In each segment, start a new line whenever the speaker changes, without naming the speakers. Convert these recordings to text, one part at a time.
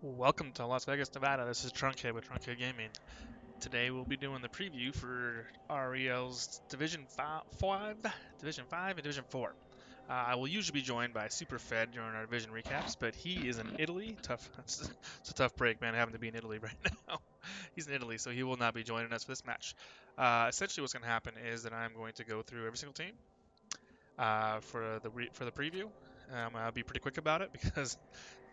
Welcome to Las Vegas, Nevada. This is Trunkhead with Trunkhead Gaming. Today we'll be doing the preview for REL's Division 5, and Division 4. I will usually be joined by Superfed during our division recaps, but he is in Italy. Tough, it's a tough break, man, having to be in Italy right now. He's in Italy, so he will not be joining us for this match. Essentially, what's going to happen is that I'm going to go through every single team for the preview. I'll be pretty quick about it because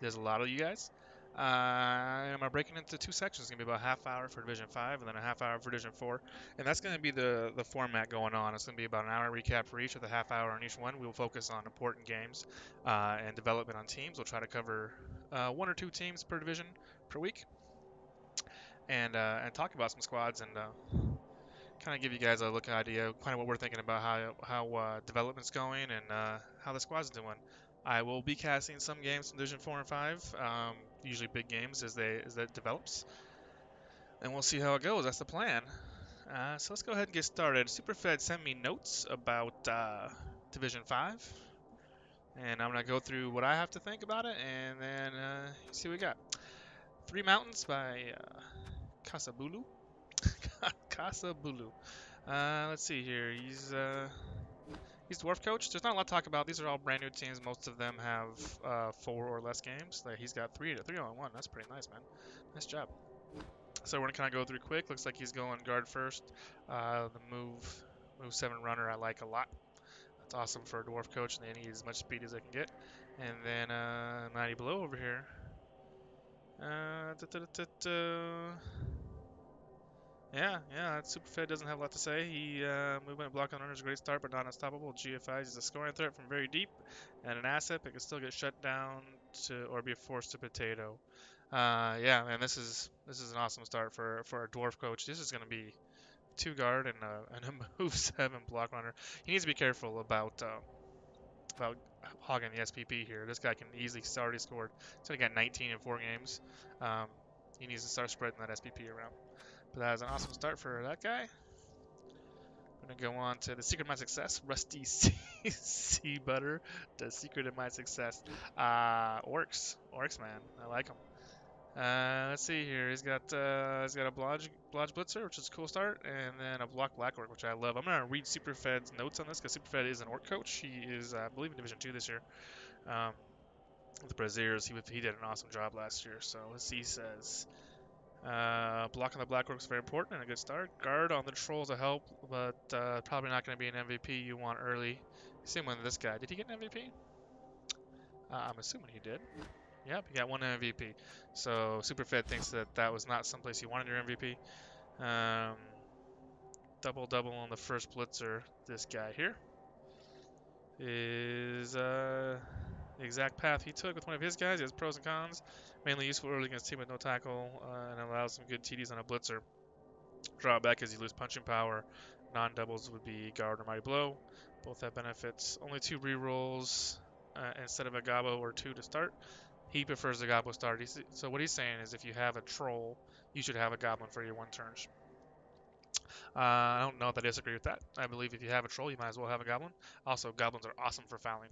there's a lot of you guys. I'm breaking into two sections. It's going to be about a half hour for Division 5 and then a half hour for Division 4. And that's going to be the format going on. It's going to be about an hour recap for each with a half hour on each one. We will focus on important games and development on teams. We'll try to cover one or two teams per division per week and talk about some squads and kind of give you guys a look idea, kind of what we're thinking about how development's going and how the squad's doing. I will be casting some games from Division 4 and 5, usually big games as that develops, and we'll see how it goes. That's the plan. So let's go ahead and get started. Superfed sent me notes about Division 5, and I'm gonna go through what I have to think about it, and then see what we got. Three Mountains by Casabulu. Casabulu. Let's see here. He's dwarf coach. There's not a lot to talk about. These are all brand new teams. Most of them have four or less games. He's got three on one. That's pretty nice, man. Nice job. So we're gonna kind of go through quick. Looks like he's going guard first. The move seven runner I like a lot. That's awesome for a dwarf coach. And they need as much speed as they can get. And then Mighty Blow over here. Da, da, da, da, da. Yeah, Superfed doesn't have a lot to say. Movement and block on runner is a great start, but not unstoppable. GFI is a scoring threat from very deep, and an asset but can still get shut down or be forced to potato. Yeah, man, this is an awesome start for a dwarf coach. This is going to be two guard and a move seven block runner. He needs to be careful about hogging the SPP here. This guy can easily already scored. He's only got 19 in 4 games. Um, he needs to start spreading that SPP around. But that was an awesome start for that guy. I'm gonna go on to the secret of my success, Rusty Sea Butter. The secret of my success. Orcs, man, I like him. Let's see here. He's got a Blodge Blitzer, which is a cool start, and then a Block Black Orc, which I love. I'm gonna read Superfed's notes on this because Superfed is an Orc coach. He is, I believe, in Division 2 this year. Um, with the Braziers, he did an awesome job last year. So let's see. He says. Blocking the Black Orc is very important and a good start. Guard on the Trolls will help, but probably not going to be an MVP you want early. Same with this guy. Did he get an MVP? I'm assuming he did. Yep, he got one MVP. So Superfed thinks that was not someplace you wanted your MVP. Um, double on the first blitzer. This guy here is the exact path he took with one of his guys. He has pros and cons. Mainly useful early against team with no tackle and allows some good TDs on a blitzer. Drawback is you lose punching power. Non-doubles would be guard or mighty blow. Both have benefits. Only two rerolls instead of a gobbo or two to start. He prefers the gobbo start. So what he's saying is if you have a troll, you should have a goblin for your one turns. I don't know if I disagree with that. I believe if you have a troll, you might as well have a goblin. Also, goblins are awesome for fouling.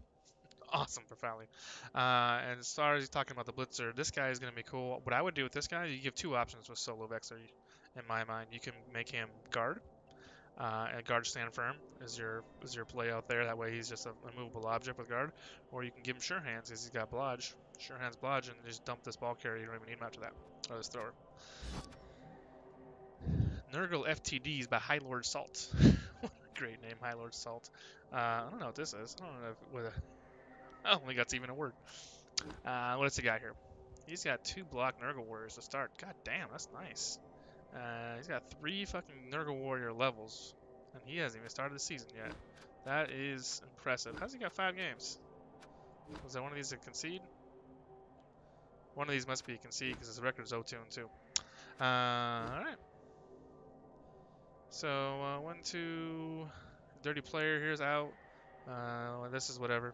Awesome for fouling. And as far as he's talking about the blitzer, this guy is going to be cool. What I would do with this guy, you give two options with Solo Vexer. In my mind, you can make him guard, and guard stand firm is your play out there. That way he's just a movable object with guard. Or you can give him sure hands because he's got blodge, sure hands blodge, and just dump this ball carrier. You don't even need him after that, or this thrower. Nurgle FTDs by High Lord Salt. What a great name, High Lord Salt. I don't know what this is. I don't know I don't think that's even a word. What's the guy here? He's got two block Nurgle Warriors to start. God damn, that's nice. He's got three fucking Nurgle Warrior levels, and he hasn't even started the season yet. That is impressive. How's he got 5 games? Was that one of these a concede? One of these must be a concede because his record is 0-2 and 2. Alright. So, 1, 2. Dirty player here's out. This is whatever.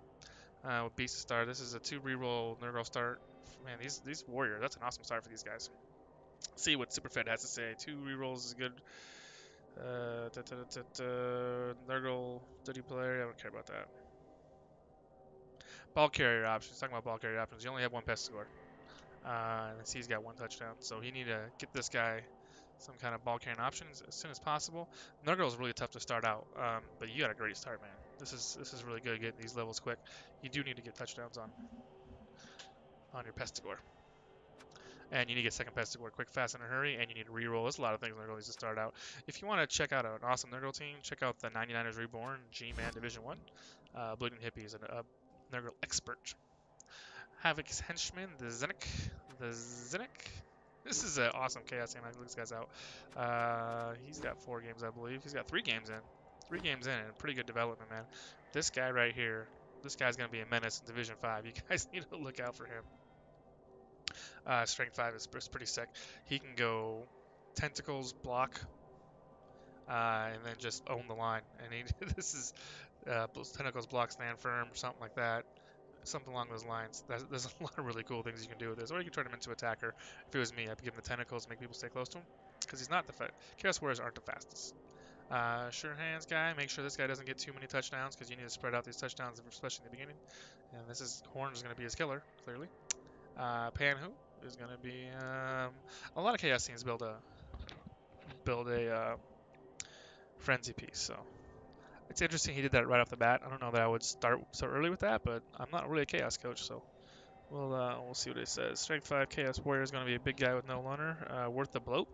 Beast to start. This is a 2 reroll Nurgle start. Man, these warriors, that's an awesome start for these guys. See what Superfed has to say. 2 rerolls is good. Nurgle, dirty player. I don't care about that. Ball carrier options. Talking about ball carrier options. You only have one pest score. And see he's got 1 touchdown. So he need to get this guy some kind of ball carrying options as soon as possible. Nurgle is really tough to start out, but you got a great start, man. This is really good getting these levels quick. You do need to get touchdowns on your Pestigore. And you need to get second Pestigore quick, fast, in a hurry, and you need to reroll. There's a lot of things Nurgle needs to start out. If you want to check out an awesome Nurgle team, check out the 99ers Reborn G-Man Division 1. Bleeding Hippies, a Nurgle expert. Havoc's henchman, the Zinnik. The Zinnik. This is an awesome Chaos team. I look this guy's out. He's got 4 games, I believe. He's got 3 games in. 3 games in, and pretty good development, man. This guy right here, this guy's going to be a menace in Division 5. You guys need to look out for him. Strength 5 is pretty sick. He can go tentacles, block, and then just own the line. And this is tentacles, block, stand firm, something like that. Something along those lines. There's a lot of really cool things you can do with this. Or you can turn him into attacker. If it was me, I'd give him the tentacles and make people stay close to him. Because he's not the Chaos Warriors aren't the fastest. Sure hands guy. Make sure this guy doesn't get too many touchdowns because you need to spread out these touchdowns, especially in the beginning. And this is Horn is going to be his killer, clearly. Panhu is going to be a lot of Chaos teams build a frenzy piece. So it's interesting he did that right off the bat. I don't know that I would start so early with that, but I'm not really a Chaos coach, so we'll see what it says. Strength 5 Chaos Warrior is going to be a big guy with no loner. Worth the bloat.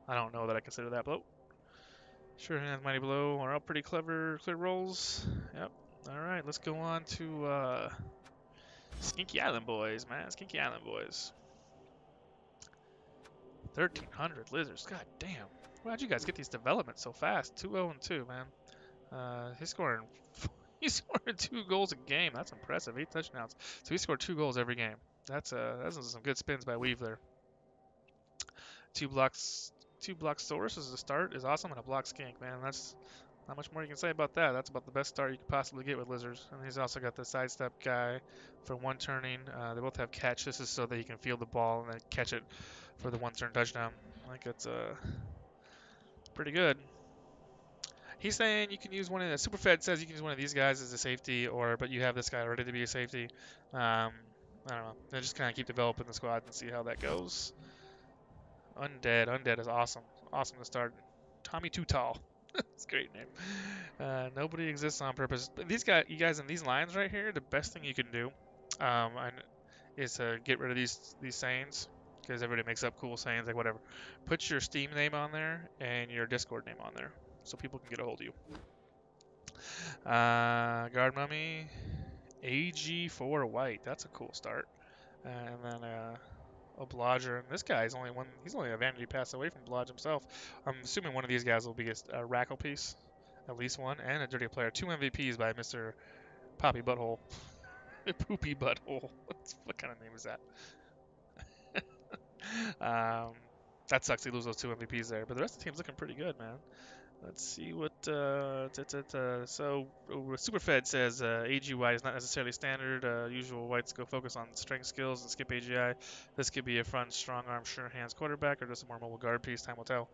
I don't know that I consider that bloat. Sure hands, mighty blow are all pretty clever, clear rolls. Yep. All right, let's go on to Skinky Island boys, man. Skinky Island boys. 1,300 lizards. God damn. How'd you guys get these developments so fast? 2-0 and 2, man. He's scoring. He's scoring 2 goals a game. That's impressive. 8 touchdowns. So he scored 2 goals every game. That's some good spins by Weave there. 2 blocks Source as a start is awesome, and a block Skink, man. That's not much more you can say about that. That's about the best start you could possibly get with Lizards. And he's also got the sidestep guy for 1 turning. They both have catch. This is so that he can field the ball and then catch it for the 1 turn touchdown. I think it's pretty good. He's saying you can use one of the Superfed says you can use one of these guys as a safety, but you have this guy ready to be a safety. I don't know. They just kind of keep developing the squad and see how that goes. Undead is awesome. Awesome to start. Tommy Too Tall. It's a great name. Nobody exists on purpose. But you guys in these lines right here, the best thing you can do is to get rid of these sayings because everybody makes up cool sayings like whatever. Put your Steam name on there and your Discord name on there so people can get a hold of you. Guard Mummy, AG4 White. That's a cool start. And then Obliger, and this guy is he's only a vanity pass away from Blodge himself. I'm assuming one of these guys will be a Rackle piece, at least one, and a Dirty Player. 2 MVPs by Mr. Poppy Butthole. Poopy Butthole. What kind of name is that? That sucks. He loses those 2 MVPs there, but the rest of the team's looking pretty good, man. Let's see what. So Superfed says AGY is not necessarily standard. Usual whites go focus on strength skills and skip AGI. This could be a front, strong arm, sure hands quarterback, or just a more mobile guard piece. Time will tell.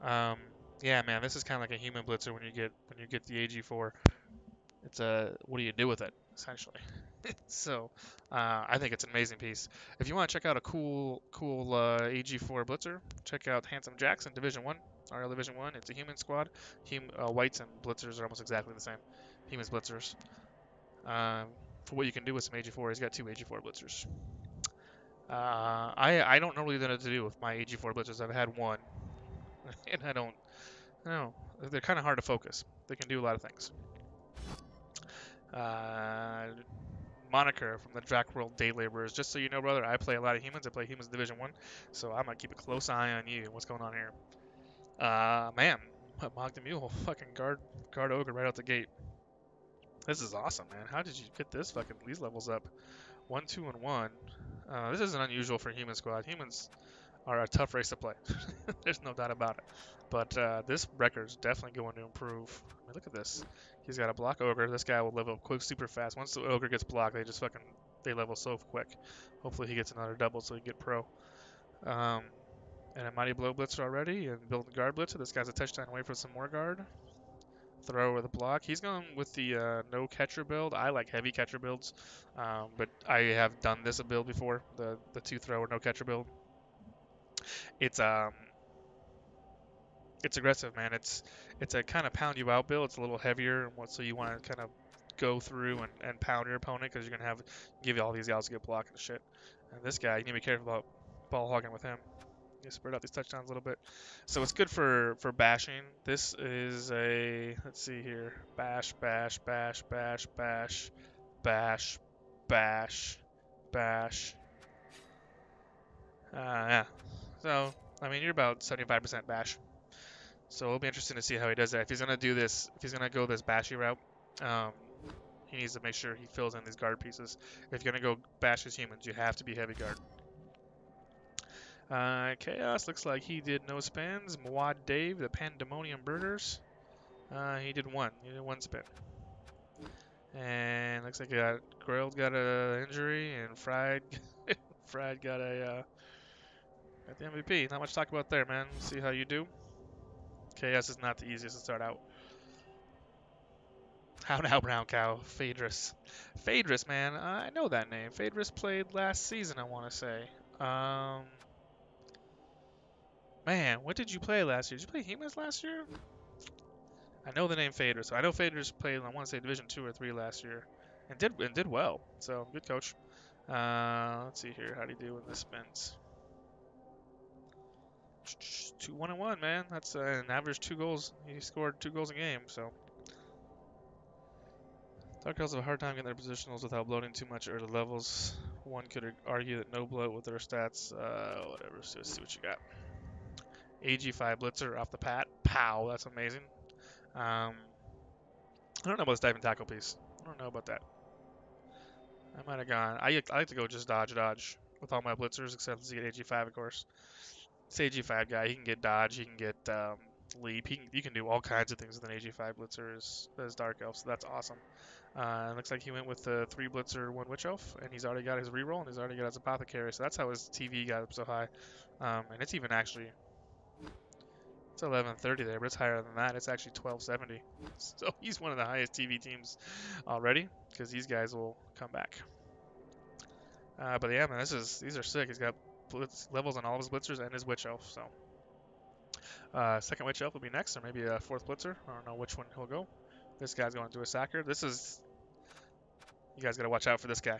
Yeah, man, this is kind of like a human blitzer when you get the AG4. It's what do you do with it essentially? So I think it's an amazing piece. If you want to check out a cool AG4 blitzer, check out Handsome Jackson Division 1, RL Division 1. It's a human squad. Whites and blitzers are almost exactly the same. Humans blitzers. For what you can do with some AG4, he's got 2 AG4 blitzers. I don't normally know what to do with my AG4 blitzers. I've had one, and I don't know. They're kind of hard to focus. They can do a lot of things. Moniker from the Drac World Day Laborers. Just so you know, brother, I play a lot of humans. I play humans Division 1, so I'm going to keep a close eye on you. What's going on here? Man, Mogda Mule, fucking guard Ogre right out the gate. This is awesome, man. How did you get these levels up? 1, 2, and 1. This isn't unusual for human squad. Humans are a tough race to play. There's no doubt about it. But this record's definitely going to improve. I mean, look at this. He's got a block ogre. This guy will level quick super fast. Once the ogre gets blocked, they level so quick. Hopefully he gets another double so he can get pro. And a mighty blow blitzer already and build guard blitzer. This guy's a touchdown away for some more guard. throw with a block. He's going with the no catcher build. I like heavy catcher builds, but I have done this build before, the two throw or no catcher build. It's it's aggressive, man. It's a kind of pound you out build. It's a little heavier, and so you want to kind of go through and pound your opponent because you're gonna have give you all these guys to get blocked and shit. And this guy, you need to be careful about ball hogging with him. You spread out these touchdowns a little bit. So it's good for bashing. This is a, let's see here, bash, bash, bash, bash, bash, bash, bash, bash. Yeah. So I mean, you're about 75% bash. So it'll be interesting to see how he does that. If he's gonna do this, if he's gonna go this bashy route, um, he needs to make sure he fills in these guard pieces. If you're gonna go bash his humans, you have to be heavy guard. Chaos looks like he did no spins. Mwad Dave, the Pandemonium Birders. He did one. He did one spin. And looks like Grail's got a injury, and Fried Fried got got the MVP. Not much to talk about there, man. We'll see how you do. Chaos is not the easiest to start out. How now, Brown Cow? Phaedrus. Phaedrus, man. I know that name. Phaedrus played last season, I want to say. Um, Man, what did you play last year? Did you play Humans last year? I know the name Phaedrus. I know Phaedrus played, I want to say, Division 2 or 3 last year. And did well. So, good coach. Let's see here. How do you do in this spins? 2-1-1, man. That's an average 2 goals. He scored 2 goals a game, so. Dark Elves have a hard time getting their positionals without bloating too much early levels. One could argue that no bloat with their stats. Whatever. So let's see what you got. AG5 Blitzer off the pat. Pow. That's amazing. I don't know about this diving tackle piece. I don't know about that. I might have gone. I like to go just dodge, dodge with all my blitzers, except to get AG5, of course. This AG5 guy, he can get dodge, he can get leap, you can do all kinds of things with an AG5 blitzer as Dark Elf, so that's awesome. It looks like he went with the 3 blitzer, 1 witch elf, and he's already got his reroll, and he's already got his apothecary, so that's how his TV got up so high. And it's even actually, it's 1130 there, but it's higher than that. It's actually 1270. So he's one of the highest TV teams already, because these guys will come back. But yeah, man, these are sick. He's got blitz levels on all of his blitzers and his witch elf. So second witch elf will be next, or maybe a 4th blitzer. I don't know which one he'll go. This guy's going to do a sacker. You guys got to watch out for this guy.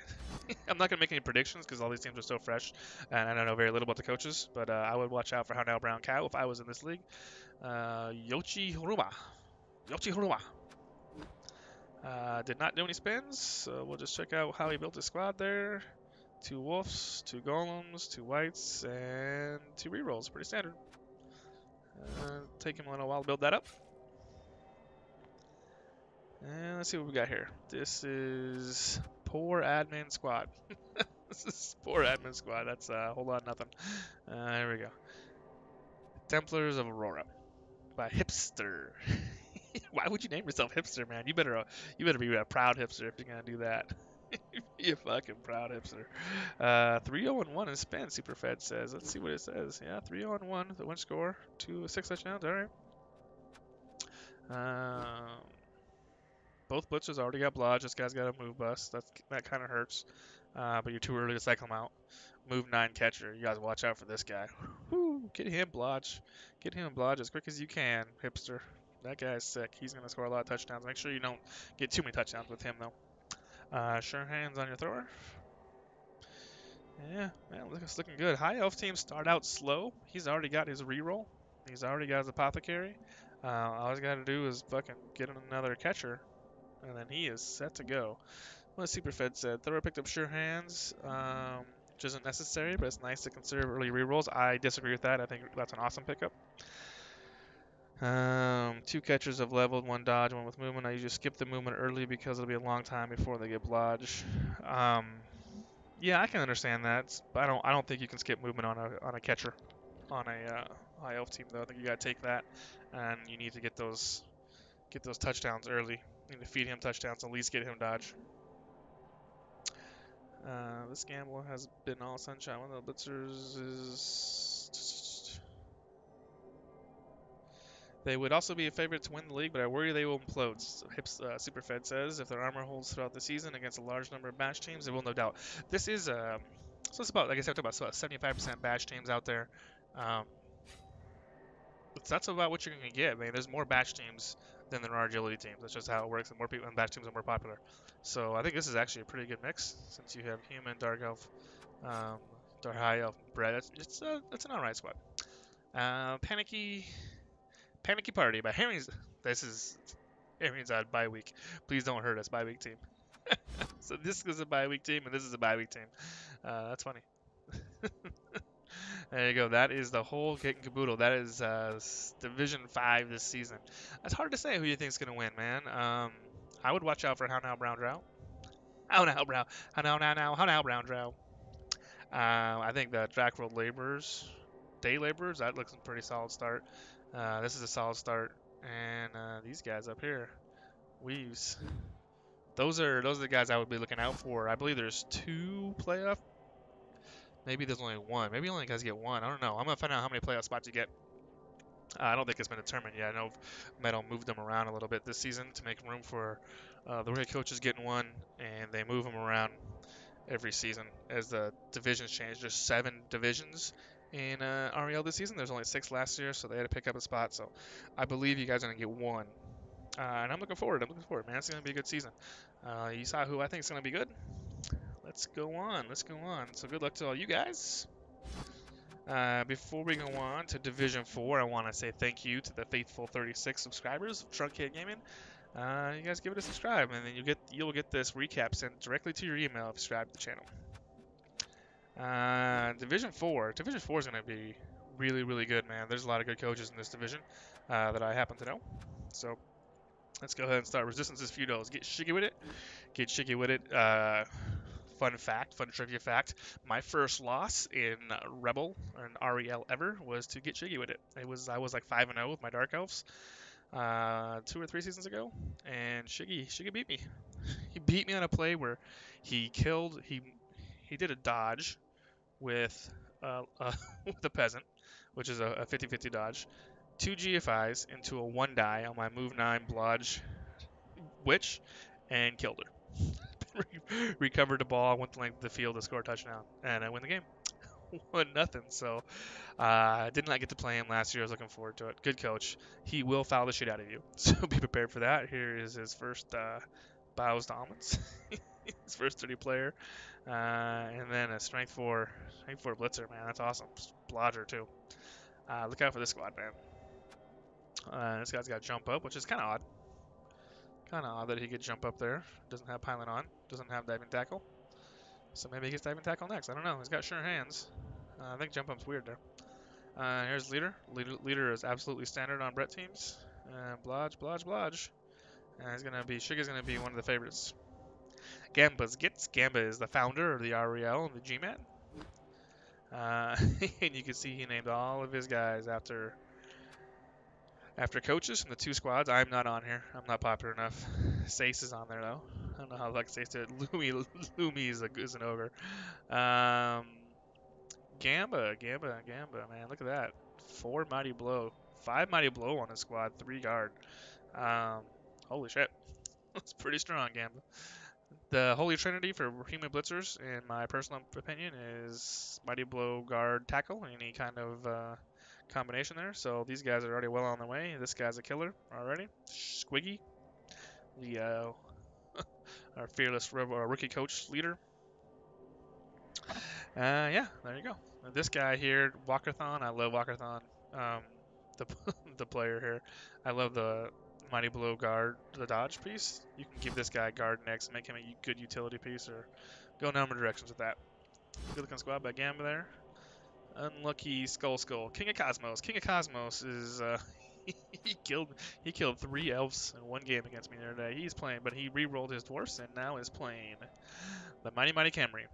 I'm not going to make any predictions because all these teams are so fresh, and I don't know very little about the coaches. But I would watch out for How Now Brown Cow if I was in this league. Yoshi Horuma. Yoshi Horuma. Did not do any spins, so we'll just check out how he built his squad there. 2 wolves, 2 golems, 2 whites, and 2 rerolls. Pretty standard. Take him a little while to build that up. And let's see what we got here. This is Poor Admin Squad. This is Poor Admin Squad. That's a whole lot of nothing. Here we go. Templars of Aurora by Hipster. Why would you name yourself Hipster, man? You better be a proud hipster if you're gonna do that. Be a fucking proud hipster. 3-0-1 in spin, Superfed says. Let's see what it says. Yeah, 3-0-1, the win score, 6 touchdowns. All right. Both blitzers already got blodge. This guy's got a move bust. That kind of hurts. But you're too early to cycle him out. Move 9 catcher. You guys watch out for this guy. Woo, get him blodge. Get him blodge as quick as you can, hipster. That guy's sick. He's gonna score a lot of touchdowns. Make sure you don't get too many touchdowns with him though. Sure hands on your thrower. Yeah, man, it's looking good. High Elf team start out slow. He's already got his reroll. He's already got his apothecary. All he's got to do is fucking get another catcher, and then he is set to go. What Superfed said, Thrower picked up sure hands, which isn't necessary, but it's nice to consider early rerolls. I disagree with that. I think that's an awesome pickup. 2 catchers have leveled, 1 dodge, 1 with movement. I usually skip the movement early because it'll be a long time before they get blodge. Yeah, I can understand that, but I don't think you can skip movement on a catcher on a high elf team though. I think you gotta take that, and you need to get those touchdowns early. You need to feed him touchdowns, at least get him dodge. This gamble has been all sunshine. One of the blitzers is They would also be a favorite to win the league, but I worry they will implode. Superfed says if their armor holds throughout the season against a large number of bash teams, they will no doubt. This is so it's about, like I said, about 75% bash teams out there. Um, that's about what you're gonna get, man. There's more batch teams than there are agility teams. That's just how it works. And more people and batch teams are more popular. So I think this is actually a pretty good mix since you have human, dark elf, um, dark high elf, bread. It's an alright squad. Panicky Party by Harry's. This is Harry's on bye week. Please don't hurt us, bye week team. So this is a bye week team and this is a bye week team. That's funny. There you go. That is the whole kit and caboodle. That is Division 5 this season. It's hard to say who you think is going to win, man. I would watch out for How Now Brown Drow. How Now Brown. How Now Brown Drow. I think the Drac World Laborers, Day Laborers, that looks a pretty solid start. This is a solid start. And these guys up here, Weaves. Those are the guys I would be looking out for. I believe there's 2 playoff. Maybe there's only 1. Maybe only guys get 1. I don't know. I'm gonna find out how many playoff spots you get. I don't think it's been determined yet. I know Metal moved them around a little bit this season to make room for the rookie coaches getting 1, and they move them around every season as the divisions change. There's 7 divisions in REL this season. There's only 6 last year, so they had to pick up a spot. So I believe you guys are gonna get 1, and I'm looking forward. Man. It's gonna be a good season. You saw who I think is gonna be good. Let's go on. So good luck to all you guys. Before we go on to Division 4, I want to say thank you to the faithful 36 subscribers of Trunkhead Gaming. You guys give it a subscribe, and then you'll get this recap sent directly to your email if you subscribe to the channel. Division 4. Division 4 is going to be really, really good, man. There's a lot of good coaches in this division that I happen to know. So let's go ahead and start. Resistance is feudals. Get shiggy with it. Fun trivia fact. My first loss in Rebel or in REL ever was to get Shiggy with it. I was like 5-0 with my Dark Elves 2 or 3 seasons ago, and Shiggy beat me. He beat me on a play where he did a dodge with with a peasant, which is a 50-50 dodge, 2 GFIs into a 1 die on my move 9 Blodge Witch, and killed her. Recovered the ball, went to length of the field to score a touchdown, and I win the game. 1-0. So I did not get to play him last year. I was looking forward to it. Good coach. He will foul the shit out of you. So be prepared for that. Here is his first bows to almonds. His first 30 player. And then a strength 4 blitzer, man. That's awesome. Blodger too. Look out for this squad, man. This guy's got jump up, which is kind of odd. Kind of odd that he could jump up there. Doesn't have pylon on. Doesn't have diving tackle. So maybe he gets diving tackle next. I don't know. He's got sure hands. I think jump up's weird there. Here's leader. Leader is absolutely standard on Brett teams. Blodge. And Sugar's gonna be one of the favorites. Gamba is the founder of the REL and the GMAT. And you can see he named all of his guys after coaches from the 2 squads. I'm not on here. I'm not popular enough. Sace is on there though. I don't know how like Sace did. Lumi is an ogre. Gamba, man, look at that. 4 mighty blow, 5 mighty blow on his squad, 3 guard. Holy shit, that's pretty strong, Gamba. The holy trinity for human blitzers, in my personal opinion, is mighty blow, guard, tackle, any kind of combination there. So these guys are already well on their way. This guy's a killer already. Squiggy, the our fearless rookie coach leader. Yeah, there you go. This guy here, Walkathon. I love Walkathon. The the player here. I love the Mighty Blow guard, the dodge piece. You can give this guy guard next, make him a good utility piece, or go a number of directions with that. Good looking squad by Gamba there. Unlucky Skull. King of Cosmos. King of Cosmos is he killed 3 elves in 1 game against me the other day. He's playing, but he re-rolled his dwarfs and now is playing the Mighty Camry.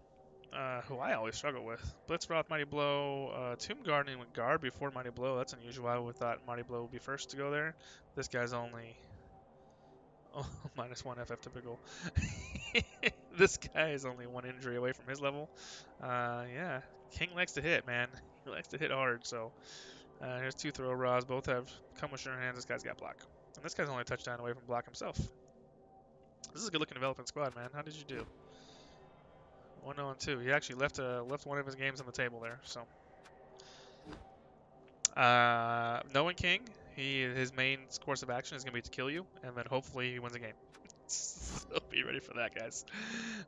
Who I always struggle with. Blitzroth, Mighty Blow, Tomb Gardening with guard before Mighty Blow. That's unusual. I would thought Mighty Blow would be first to go there. This guy's only -1 FF typical. This guy is only 1 injury away from his level. Yeah, King likes to hit, man. He likes to hit hard. So Here's two throw rods. Both have come with sure hands. This guy's got block. And this guy's only a touchdown away from block himself. This is a good-looking developing squad, man. How did you do? 1-0-2. He actually left one of his games on the table there. So, knowing King, his main course of action is gonna be to kill you, and then hopefully he wins a game. So be ready for that, guys.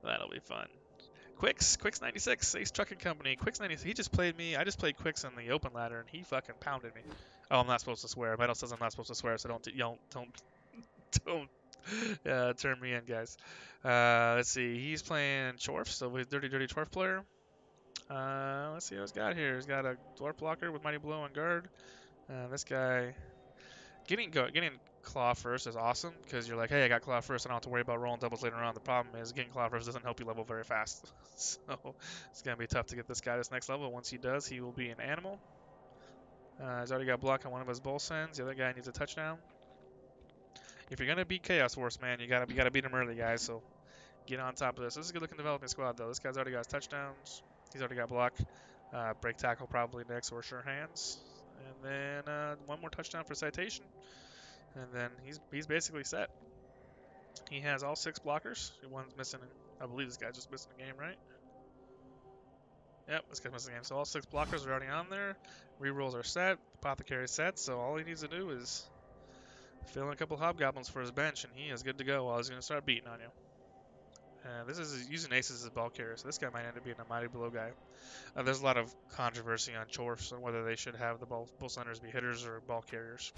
That'll be fun. Quicks 96, Ace Trucking Company. Quicks 96. He just played me. I just played Quicks on the open ladder, and he fucking pounded me. Oh, I'm not supposed to swear. Metal says I'm not supposed to swear, so don't turn me in, guys. Let's see. He's playing Chorf, so he's dirty Chorf player. Let's see what he's got here. He's got a dwarf blocker with Mighty Blow on guard. This guy getting claw first is awesome because you're like, hey, I got claw first, I don't have to worry about rolling doubles later on. The problem is getting claw first doesn't help you level very fast, so it's gonna be tough to get this guy to this next level. Once he does, he will be an animal. He's already got block on one of his bull sends. The other guy needs a touchdown. If you're gonna beat Chaos Force, man, you gotta beat him early, guys. So get on top of this. This is a good looking developing squad, though. This guy's already got his touchdowns. He's already got block. Break tackle probably next, or sure hands. And then one more touchdown for citation. And then he's basically set. He has all 6 blockers. One's missing. I believe this guy's just missing a game, right? Yep, this guy's missing a game. So all 6 blockers are already on there. Rerolls are set. Apothecary set. So all he needs to do is fill in a couple hobgoblins for his bench, and he is good to go. While he's going to start beating on you. This is using aces as ball carrier, so this guy might end up being a mighty blow guy. There's a lot of controversy on Chorfs on whether they should have the bull centers be hitters or ball carriers.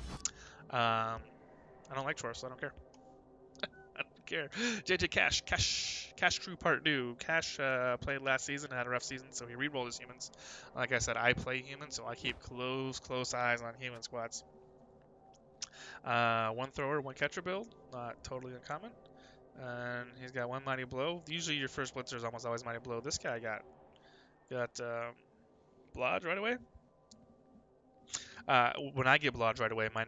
I don't like Chorfs, so I don't care. I don't care. JJ Cash Crew Part 2. Cash played last season, had a rough season, so he re-rolled his humans. Like I said, I play humans, so I keep close eyes on human squads. One thrower, one catcher build, not totally uncommon. And he's got one mighty blow. Usually your first blitzer is almost always mighty blow. This guy got blodge right away. When I get blodge right away, my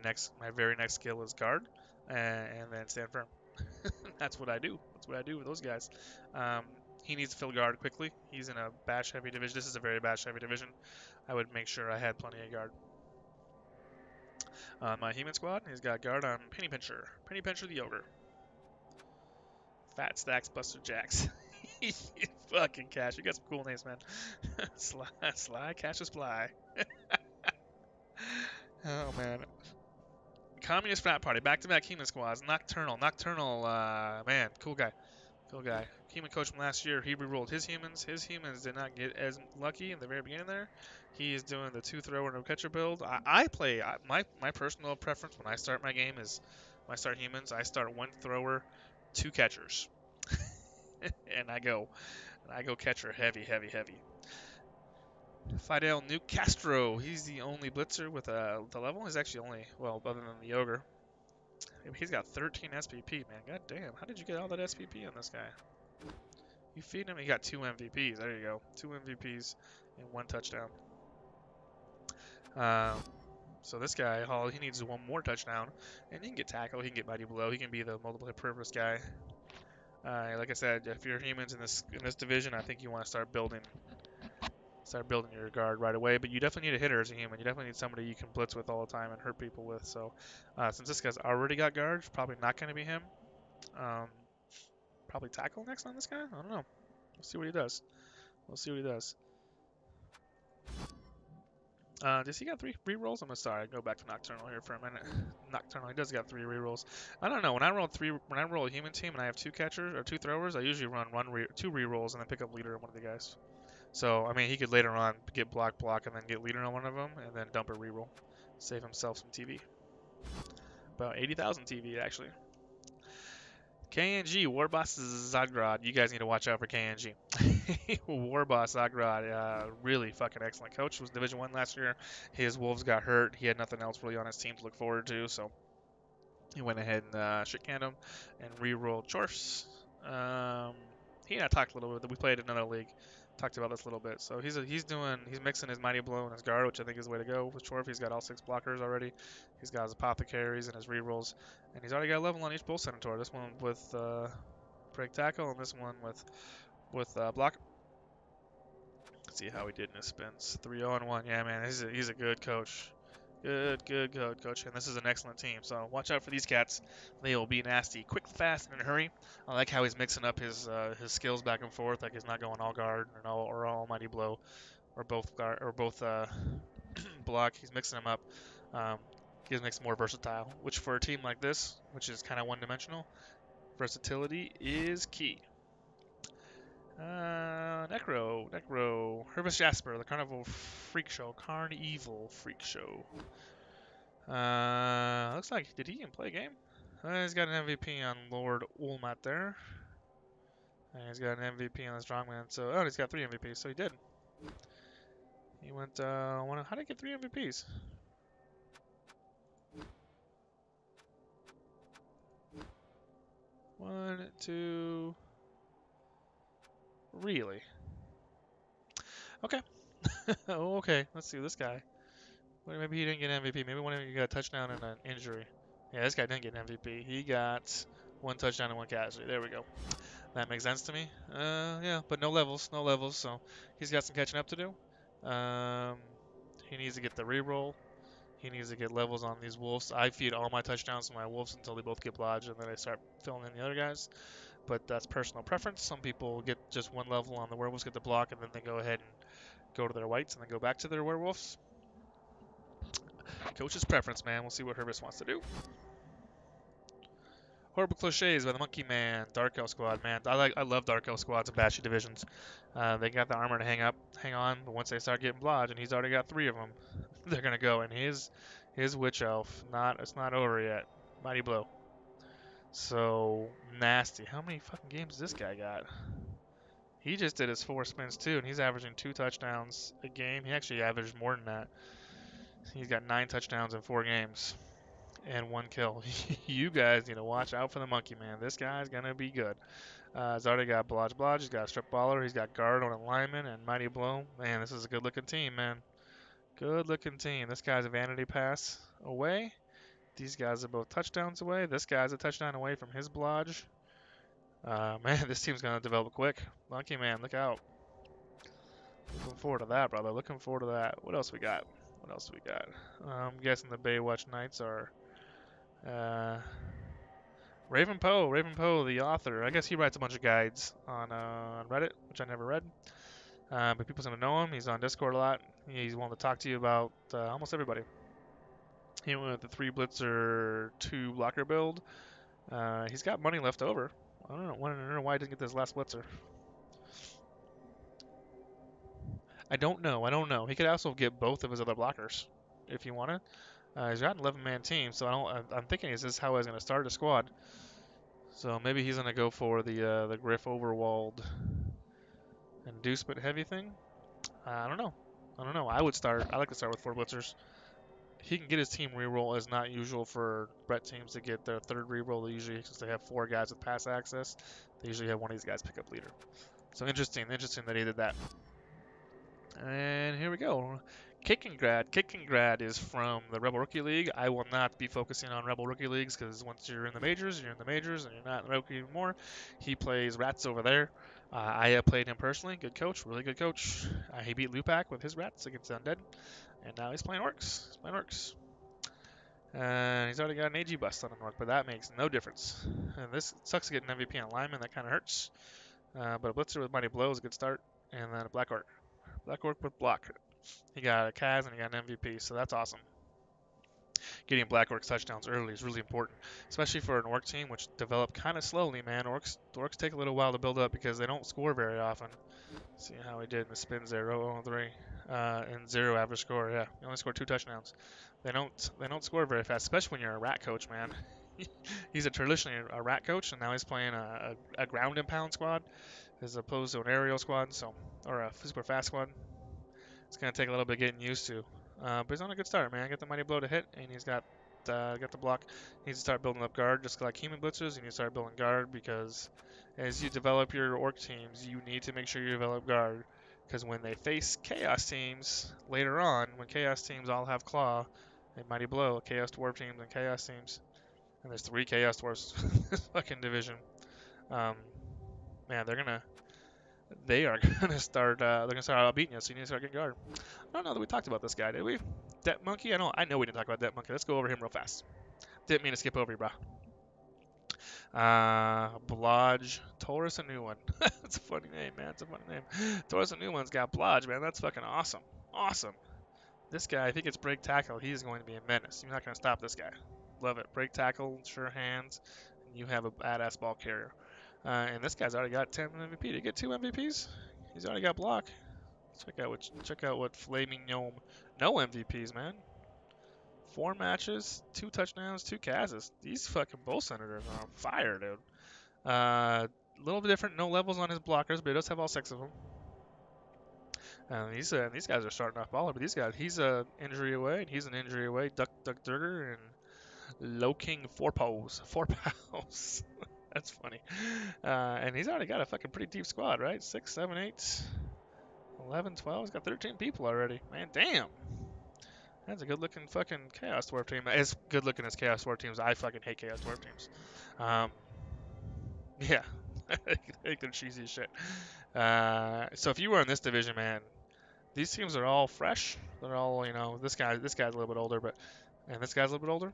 very next skill is guard, and then stand firm. That's what I do. That's what I do with those guys. He needs to fill guard quickly. He's in a bash heavy division. This is a very bash heavy division. I would make sure I had plenty of guard. On my human squad, he's got guard on Penny Pincher the ogre. Fat Stacks Buster Jacks. Fucking Cash, you got some cool names, man. Sly Cassius Fly. Oh man. Communist Frat Party, back-to-back human squads. Nocturnal, man, cool guy. Human coach from last year, he re-rolled his humans. His humans did not get as lucky in the very beginning there. He is doing the 2 thrower, no catcher build. My personal preference when I start my game is, when I start humans, I start 1 thrower, 2 catchers. and I go catcher heavy. Fidel Nuke Castro, he's the only blitzer with the level. He's actually only, well, other than the ogre. He's got 13 SPP, man. God damn, how did you get all that SPP on this guy? You feed him, he got 2 MVPs. There you go. 2 MVPs and 1 touchdown. So this guy, all he needs is 1 more touchdown, and he can get tackle, he can get mighty blow, he can be the multiple hit purpose guy. Like I said, if you're humans in this division, I think you want to start building your guard right away. But you definitely need a hitter as a human. You definitely need somebody you can blitz with all the time and hurt people with. So since this guy's already got guard, it's probably not going to be him. Probably tackle next on this guy. I don't know. We'll see what he does. Does he got 3 rerolls? I'm sorry. Go back to Nocturnal here for a minute. Nocturnal, he does got 3 rerolls. I don't know. When I roll a human team and I have 2 catchers or 2 throwers, I usually run 2 rerolls and then pick up leader on one of the guys. So I mean, he could later on get block, and then get leader on one of them, and then dump a reroll, save himself some TV. About 80,000 TV actually. KNG, Warboss Zagrod. You guys need to watch out for KNG. Warboss Zagrod, really fucking excellent coach. Was Division 1 last year. His Wolves got hurt. He had nothing else really on his team to look forward to, so he went ahead and shit-canned him and re-rolled Chorfs. He and I talked a little bit. We played in another league. Talked about this a little bit. So he's mixing his mighty blow and his guard, which I think is the way to go. With Chorf, he's got all 6 blockers already. He's got his apothecaries and his rerolls, and he's already got a level on each bull senator. This one with break tackle, and this one with block. Let's see how he did in his spins. 3-0-1. Yeah, man, he's a good coach. Good, good, good, coach. And this is an excellent team. So watch out for these cats. They will be nasty, quick, fast, and in a hurry. I like how he's mixing up his skills back and forth. Like he's not going all guard or all mighty blow or both guard or both block. He's mixing them up. Um, he makes it more versatile, which for a team like this, which is kind of one-dimensional, versatility is key. Necro, Hervis Jasper, the Carnival Freak Show, Carnival Freak Show. Looks like, did he even play a game? He's got an MVP on Lord Ulmat there. And he's got an MVP on the Strongman, so, oh, he's got 3 MVPs, so he did. He went, how did he get 3 MVPs? One, two, really? Okay. Okay, let's see this guy. Well, maybe he didn't get an MVP. Maybe one of you got a touchdown and an injury. Yeah, this guy didn't get an MVP. He got 1 touchdown and 1 casualty. There we go. That makes sense to me. Yeah, but no levels, no levels. So he's got some catching up to do. He needs to get the reroll. He needs to get levels on these wolves. I feed all my touchdowns to my wolves until they both get blodged, and then I start filling in the other guys. But that's personal preference. Some people get just 1 level on the werewolves, get the block, and then they go ahead and go to their whites, and then go back to their werewolves. Coach's preference, man. We'll see what Herbis wants to do. Horrible Cliches by the Monkey Man, Dark Elf Squad, man. I love Dark Elf Squads and Bashy divisions. They got the armor to hang on, but once they start getting blodged, and he's already got 3 of them, they're gonna go. And his Witch Elf, it's not over yet. Mighty Blow. So nasty. How many fucking games this guy got? He just did his 4 spins too, and he's averaging 2 touchdowns a game. He actually averaged more than that. He's got 9 touchdowns in 4 games and 1 kill. You guys need to watch out for the Monkey Man. This guy's gonna be good. He's already got Blodge. He's got a Strip Baller. He's got guard on a lineman and Mighty Blow. Man, this is a good looking team, man. Good looking team. This guy's a vanity pass away. These guys are both touchdowns away. This guy's a touchdown away from his Blodge. Man, this team's gonna develop quick. Monkey Man, look out. Looking forward to that, brother. Looking forward to that. What else we got? What else we got? I'm guessing the Baywatch Knights are Raven Poe, the author. I guess he writes a bunch of guides on Reddit, which I never read. But people seem to know him. He's on Discord a lot. He's willing to talk to you about almost everybody. He went with the 3 Blitzer, 2 Blocker build. He's got money left over. I don't know why he didn't get this last Blitzer. I don't know. He could also get both of his other blockers if he wanted. He's got an 11-man team, so I'm thinking is this how he's going to start a squad. So maybe he's going to go for the Griff Overwald inducement heavy thing. I don't know. I like to start with 4 blitzers. He can get his team reroll as not usual for Brett teams to get their 3rd reroll. They usually, since they have 4 guys with pass access, they usually have one of these guys pick up leader. So interesting that he did that. And here we go. Kickingrad is from the Rebel Rookie League. I will not be focusing on Rebel Rookie Leagues because once you're in the majors, you're in the majors, and you're not in the rookie anymore. He plays Rats over there. I have played him personally. Good coach, really good coach. He beat Lupak with his Rats against Undead, and now he's playing Orcs. He's already got an AG bust on an Orc, but that makes no difference. And this sucks to get an MVP on lineman. That kind of hurts. But a Blitzer with Mighty Blow is a good start, and then a Black Orc. Black Orc with block. He got a Kaz and he got an MVP, so that's awesome. Getting Black Orcs touchdowns early is really important, especially for an Orc team, which develop kind of slowly, man. Orcs take a little while to build up because they don't score very often. See how he did in the spins there, 0-3, and 0 average score. Yeah, he only scored 2 touchdowns. They don't score very fast, especially when you're a rat coach, man. He's traditionally a rat coach, and now he's playing a ground and pound squad as opposed to an aerial squad, or a super fast squad. It's gonna take a little bit getting used to, but he's on a good start, man. Got the Mighty Blow to hit, and he's got the block. He needs to start building up guard, just like human blitzers. You need to start building guard because as you develop your orc teams, you need to make sure you develop guard. Because when they face chaos teams later on, when chaos teams all have claw and Mighty Blow, chaos dwarf teams and chaos teams, and there's 3 chaos dwarfs in this fucking division. Man, they are gonna start. They're gonna start out beating you, so you need to start getting guard. I don't know that we talked about this guy, did we? Debt Monkey? I know we didn't talk about Debt Monkey. Let's go over him real fast. Didn't mean to skip over you, bro. Blodge. Taurus, a new one. That's a funny name, man. It's a funny name. Taurus, a new one's got Blodge, man. That's fucking awesome. Awesome. This guy, if he gets break tackle, he's going to be a menace. You're not going to stop this guy. Love it. Break tackle, sure hands, and you have a badass ball carrier. And this guy's already got 10 MVP. Did he get 2 MVPs? He's already got block. Check out what Flaming Gnome. No MVPs, man. 4 matches, 2 touchdowns, 2 catches. These fucking bull senators are on fire, dude. A little bit different, no levels on his blockers, but he does have all 6 of them. And these guys are starting off baller, but these guys, he's an injury away, and he's an injury away. Duck Durger and Low King Four Paws. That's funny. And he's already got a fucking pretty deep squad, right? 6, 7, 8, 11, 12. He's got 13 people already. Man, damn. That's a good-looking fucking Chaos Dwarf team. As good-looking as Chaos Dwarf teams. I fucking hate Chaos Dwarf teams. Yeah. They're cheesy as shit. So if you were in this division, man, these teams are all fresh. They're all, this guy's a little bit older, and this guy's a little bit older.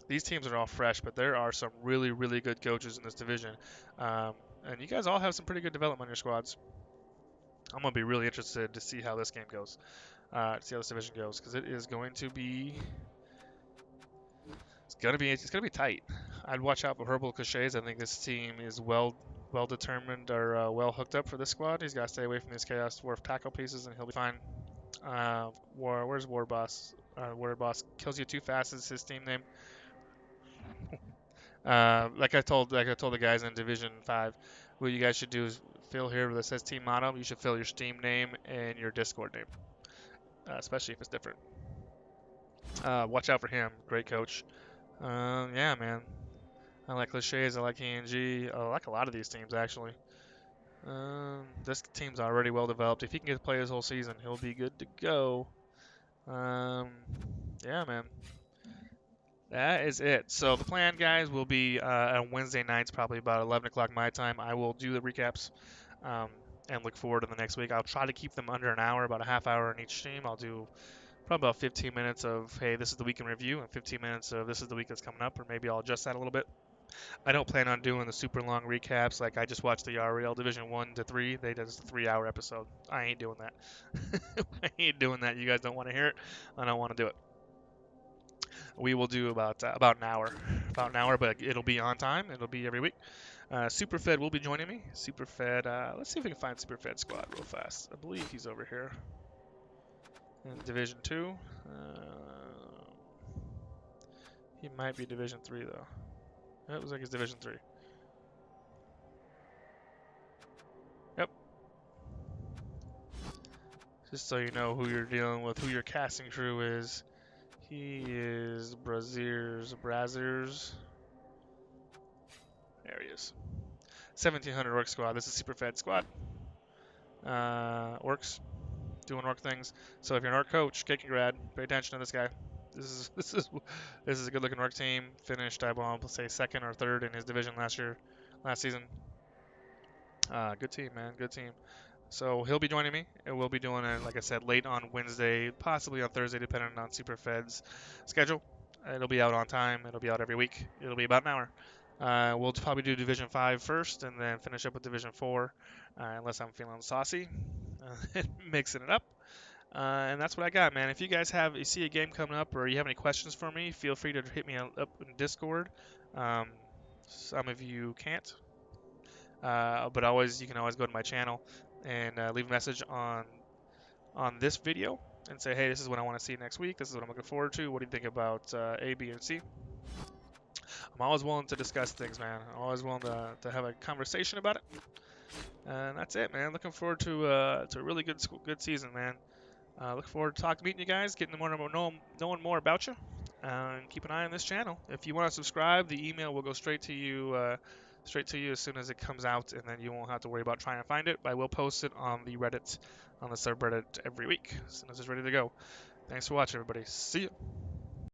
These teams are all fresh, but there are some really, really good coaches in this division. And you guys all have some pretty good development on your squads. I'm going to be really interested to see how this game goes, to see how this division goes, because it is going to be, it's gonna be tight. I'd watch out for Herbal Cliches. I think this team is well determined or well hooked up for this squad. He's got to stay away from these Chaos Dwarf tackle pieces, and he'll be fine. Where's War Boss? War Boss kills you too fast is his team name. Like I told the guys in Division 5, what you guys should do is fill here where it says team motto. You should fill your Steam name and your Discord name, especially if it's different. Watch out for him. Great coach. Yeah, man. I like Cliches. I like ENG. I like a lot of these teams, actually. This team's already well developed. If he can get to play his whole season, he'll be good to go. Yeah, man. That is it. So the plan, guys, will be on Wednesday nights, probably about 11 o'clock my time. I will do the recaps and look forward to the next week. I'll try to keep them under an hour, about a half hour in each stream. I'll do probably about 15 minutes of, hey, this is the week in review, and 15 minutes of this is the week that's coming up, or maybe I'll adjust that a little bit. I don't plan on doing the super long recaps. Like I just watched the REL Division 1 to 3. They did a 3-hour episode. I ain't doing that. I ain't doing that. You guys don't want to hear it. I don't want to do it. We will do about an hour, but it'll be on time. It'll be every week. Superfed will be joining me. Superfed, let's see if we can find Superfed squad real fast. I believe he's over here in Division 2. He might be Division 3 though. It looks like it's Division 3. Yep. Just so you know who you're dealing with, who your casting crew is. He is Braziers. There he is. 1700 Orc Squad. This is Superfed Squad. Orcs. Doing orc things. So if you're an orc coach, Cake and Grad, pay attention to this guy. This is a good looking orc team. Finished, I will say, second or third in his division last season. Good team, man. Good team. So he'll be joining me, and we'll be doing it, like I said, late on Wednesday, possibly on Thursday, depending on Superfed's schedule. It'll be out on time. It'll be out every week. It'll be about an hour. We'll probably do Division 5 first, and then finish up with Division 4, unless I'm feeling saucy, mixing it up. And that's what I got, man. If you guys see a game coming up, or you have any questions for me, feel free to hit me up in Discord. Some of you can't, but you can always go to my channel and leave a message on this video and say, hey, this is what I want to see next week. This is what I'm looking forward to. What do you think about A, B, and C? I'm always willing to discuss things, man. I'm always willing to have a conversation about it. And that's it, man. Looking forward to a really good season, man. Look forward to meeting you guys, getting knowing more about you. And keep an eye on this channel. If you want to subscribe, the email will go straight to you as soon as it comes out, and then you won't have to worry about trying to find it. I will post it on the Reddit, on the subreddit every week as soon as it's ready to go. Thanks for watching, everybody. See you.